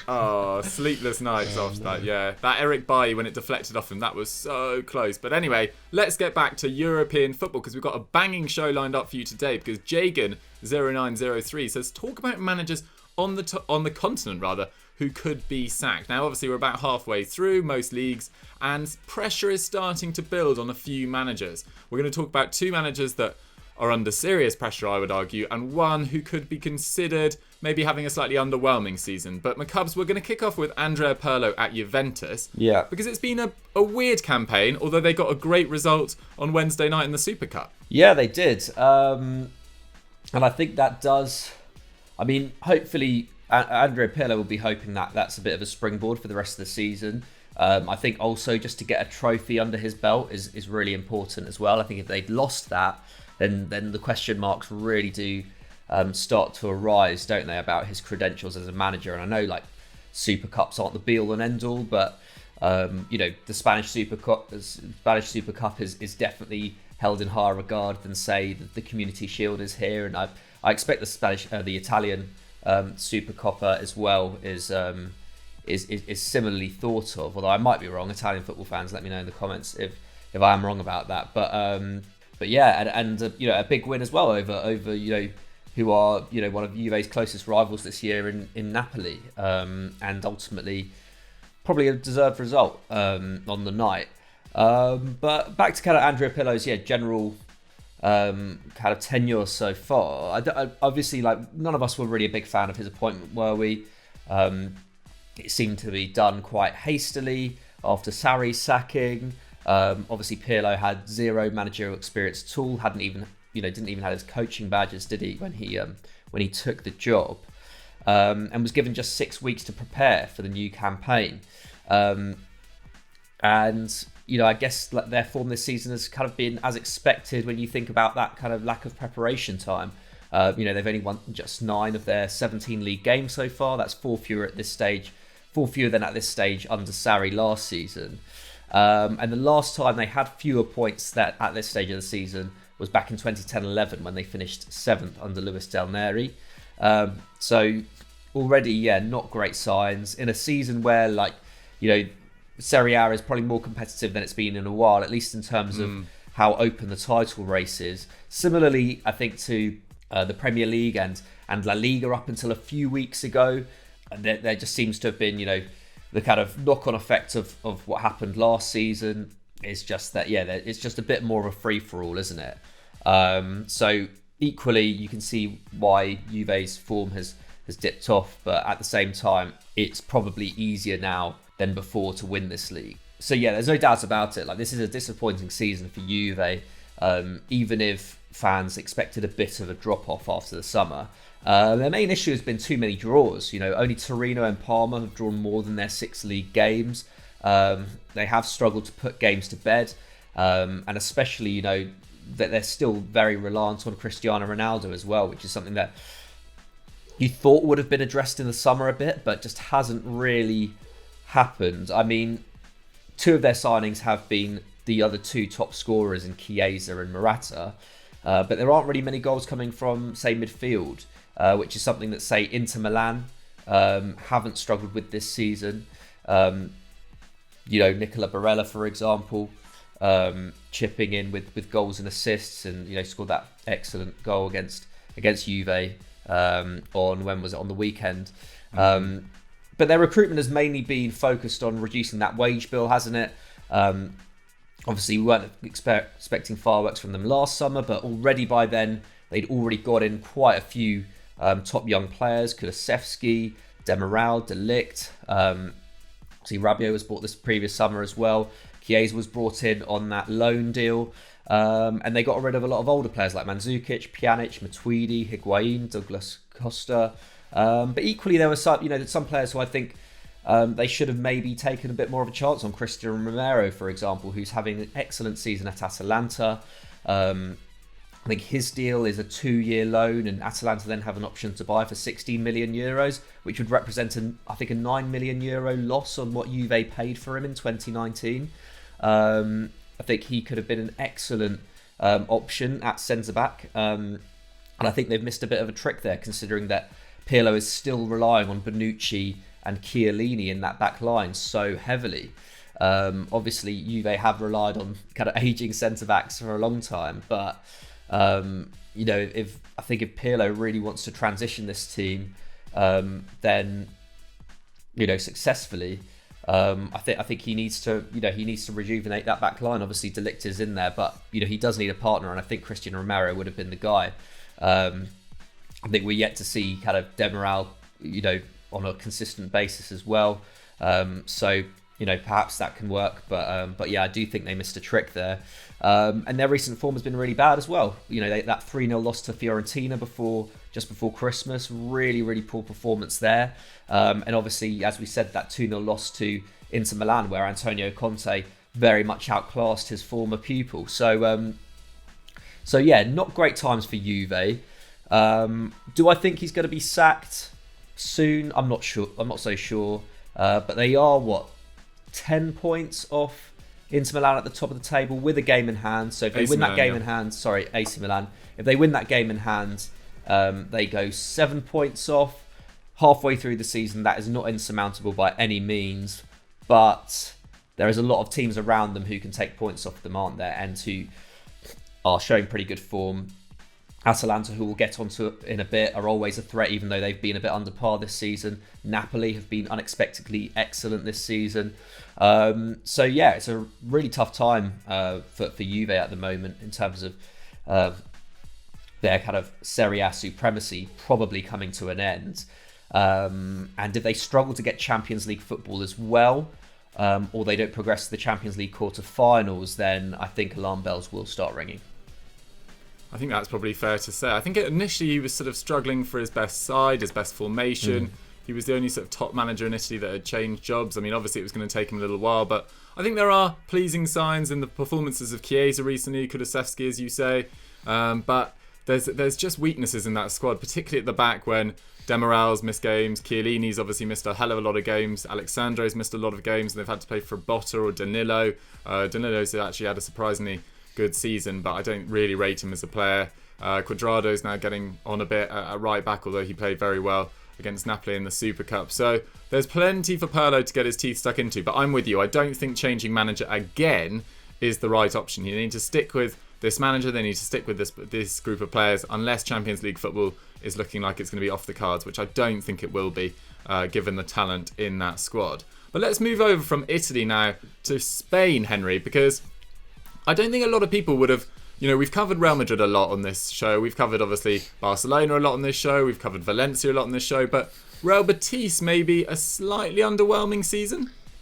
Oh, sleepless nights Oh after that. no. Yeah, that Eric Bailly when it deflected off him, that was so close. But anyway, let's get back to European football because we've got a banging show lined up for you today. Because Jagan0903 says talk about managers on the continent rather who could be sacked. Now, obviously, we're about halfway through most leagues, and pressure is starting to build on a few managers. We're going to talk about two managers that are under serious pressure, I would argue, and one who could be considered maybe having a slightly underwhelming season. But McCubs, we're going to kick off with Andrea Pirlo at Juventus Yeah. because it's been a weird campaign, although they got a great result on Wednesday night in the Super Cup. Yeah, they did. And I think that does. I mean, hopefully, Andrea Pirlo will be hoping that that's a bit of a springboard for the rest of the season. I think also just to get a trophy under his belt is really important as well. I think if they'd lost that, then the question marks really do start to arise, don't they, about his credentials as a manager? And I know like Super Cups aren't the be all and end all, but the Spanish Super Cup is definitely held in higher regard than say the Community Shield is here, and I expect the Italian Super Coppa as well is similarly thought of. Although I might be wrong. Italian football fans, let me know in the comments if I am wrong about that. But yeah, and a big win as well over who are one of Juve's closest rivals this year in Napoli, and ultimately probably a deserved result on the night. But back to kind of Andrea Pirlo's general kind of tenure so far. Obviously, like none of us were really a big fan of his appointment, were we? It seemed to be done quite hastily after Sarri's sacking. Obviously, Pirlo had zero managerial experience at all. Didn't even have his coaching badges, did he? When he took the job, and was given just 6 weeks to prepare for the new campaign. And I guess their form this season has kind of been as expected when you think about that kind of lack of preparation time. They've only won just 9 of their 17 league games so far. That's 4 fewer than at this stage under Sarri last season. And the last time they had fewer points that at this stage of the season was back in 2010-11 when they finished 7th under Luis Del Neri. So already, not great signs in a season where Serie A is probably more competitive than it's been in a while, at least in terms of how open the title race is. Similarly, I think to the Premier League and La Liga up until a few weeks ago, and there just seems to have been, the kind of knock-on effect of what happened last season is just that, it's just a bit more of a free-for-all, isn't it? So equally, you can see why Juve's form has dipped off, but at the same time, it's probably easier now than before to win this league. So there's no doubt about it. Like, this is a disappointing season for Juve, even if fans expected a bit of a drop-off after the summer. Their main issue has been too many draws. Only Torino and Parma have drawn more than their 6 league games. They have struggled to put games to bed, and especially, that they're still very reliant on Cristiano Ronaldo as well, which is something that you thought would have been addressed in the summer a bit, but just hasn't really happened. I mean, 2 of their signings have been the other 2 top scorers in Chiesa and Morata, but there aren't really many goals coming from, say, midfield, which is something that, say, Inter Milan haven't struggled with this season. Nicola Barella, for example, chipping in with goals and assists, and scored that excellent goal against Juve on the weekend. But their recruitment has mainly been focused on reducing that wage bill, hasn't it? Obviously, we weren't expecting fireworks from them last summer, but already by then, they'd already got in quite a few top young players. Kulusevski, Demiral, De Ligt. See, Rabiot was bought this previous summer as well. Chiesa was brought in on that loan deal. And they got rid of a lot of older players like Mandzukic, Pjanic, Matuidi, Higuain, Douglas Costa. But equally, there were some players who I think they should have maybe taken a bit more of a chance on. Christian Romero, for example, who's having an excellent season at Atalanta. I think his deal is a 2-year loan, and Atalanta then have an option to buy for 16 million euros, which would represent, I think, a 9 million euro loss on what Juve paid for him in 2019. I think he could have been an excellent option at centre-back. And I think they've missed a bit of a trick there, considering that Pirlo is still relying on Bonucci and Chiellini in that back line so heavily. Obviously, Juve have relied on kind of aging centre backs for a long time, but if Pirlo really wants to transition this team, then successfully, I think he needs to rejuvenate that back line. Obviously, De Ligt is in there, but he does need a partner, and I think Christian Romero would have been the guy. I think we're yet to see kind of Demiral, on a consistent basis as well. So perhaps that can work, but yeah, I do think they missed a trick there. And their recent form has been really bad as well. That 3-0 loss to Fiorentina just before Christmas, really, really poor performance there. And obviously, as we said, that 2-0 loss to Inter Milan, where Antonio Conte very much outclassed his former pupil. So yeah, not great times for Juve. Do I think he's going to be sacked soon? I'm not sure. I'm not so sure. But they are 10 points off Inter Milan at the top of the table with a game in hand. So if they win that game in hand, AC Milan. If they win that game in hand, they go 7 points off. Halfway through the season, that is not insurmountable by any means. But there is a lot of teams around them who can take points off them, aren't there? And who are showing pretty good form. Atalanta, who we'll get onto in a bit, are always a threat, even though they've been a bit under par this season. Napoli have been unexpectedly excellent this season. So yeah, it's a really tough time for Juve at the moment in terms of their kind of Serie A supremacy probably coming to an end. And if they struggle to get Champions League football as well, or they don't progress to the Champions League quarter-finals, then I think alarm bells will start ringing. I think that's probably fair to say. I think initially he was sort of struggling for his best side, his best formation. He was the only sort of top manager in Italy that had changed jobs. I mean, obviously it was going to take him a little while, but I think there are pleasing signs in the performances of Chiesa recently, Kulusevski, as you say. But there's just weaknesses in that squad, particularly at the back when Demiral's missed games, Chiellini's obviously missed a hell of a lot of games, Alexandro's missed a lot of games, and they've had to play for Botta or Danilo. Danilo's actually had a surprisingly good season, but I don't really rate him as a player. Cuadrado's now getting on a bit at right back, although he played very well against Napoli in the Super Cup. So there's plenty for Pirlo to get his teeth stuck into, but I'm with you. I don't think changing manager again is the right option. You need to stick with this manager, they need to stick with this group of players, unless Champions League football is looking like it's going to be off the cards, which I don't think it will be, given the talent in that squad. But let's move over from Italy now to Spain, Henry, because I don't think a lot of people would have, we've covered Real Madrid a lot on this show. We've covered, obviously, Barcelona a lot on this show. We've covered Valencia a lot on this show. But Real Betis maybe a slightly underwhelming season?